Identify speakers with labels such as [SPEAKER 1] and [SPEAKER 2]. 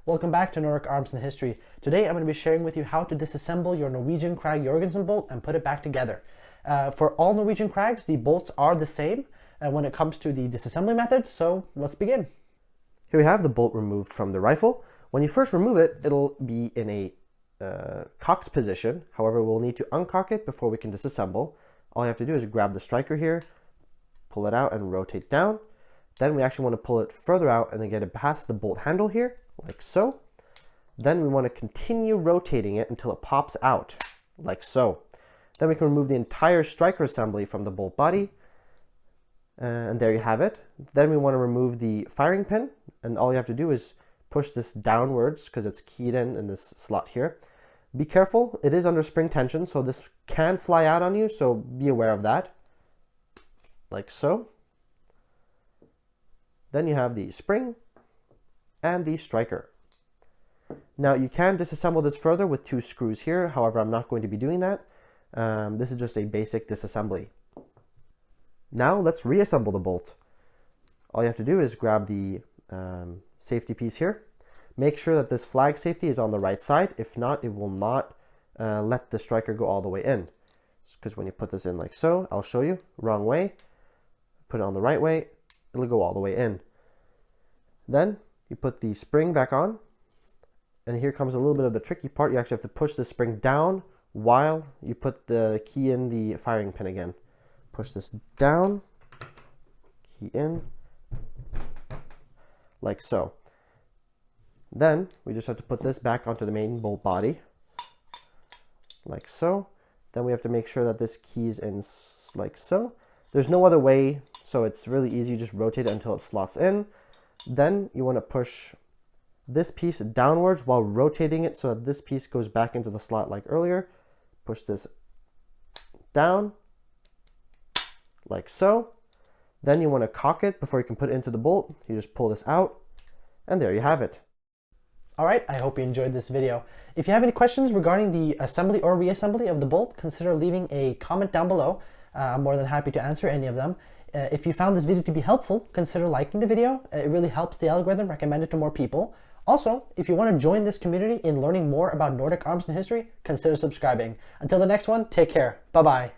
[SPEAKER 1] Welcome back to Nordic Arms and History. Today I'm going to be sharing with you how to disassemble your Norwegian Krag-Jørgensen bolt and put it back together. For all Norwegian Krags, the bolts are the same when it comes to the disassembly method, so let's begin. Here we have the bolt removed from the rifle. When you first remove it, it'll be in a cocked position. However, we'll need to uncock it before we can disassemble. All you have to do is grab the striker here, pull it out and rotate down. Then we actually want to pull it further out and then get it past the bolt handle here, like so. Then we want to continue rotating it until it pops out, like so. Then we can remove the entire striker assembly from the bolt body. And there you have it. Then we want to remove the firing pin, and all you have to do is push this downwards because it's keyed in this slot here. Be careful, it is under spring tension, so this can fly out on you, so be aware of that, like so. Then you have the spring and the striker. Now you can disassemble this further with 2 screws here, however I'm not going to be doing that. This is just a basic disassembly. Now let's reassemble the bolt. All you have to do is grab the safety piece here. Make sure that this flag safety is on the right side. If not, it will not let the striker go all the way in. Because when you put this in like so, I'll show you, wrong way, put it on the right way, it'll go all the way in. Then you put the spring back on, and here comes a little bit of the tricky part. You actually have to push the spring down while you put the key in the firing pin again. Push this down, key in, like so. Then we just have to put this back onto the main bolt body, like so. Then we have to make sure that this keys in like so. There's no other way, so it's really easy. You just rotate it until it slots in. Then you want to push this piece downwards while rotating it so that this piece goes back into the slot like earlier. Push this down, like so. Then you want to cock it before you can put it into the bolt. You just pull this out, and there you have it. Alright, I hope you enjoyed this video. If you have any questions regarding the assembly or reassembly of the bolt, consider leaving a comment down below. I'm more than happy to answer any of them. If you found this video to be helpful, consider liking the video. It really helps the algorithm recommend it to more people. Also, if you want to join this community in learning more about Nordic arms and history, consider subscribing. Until the next one, take care. Bye-bye.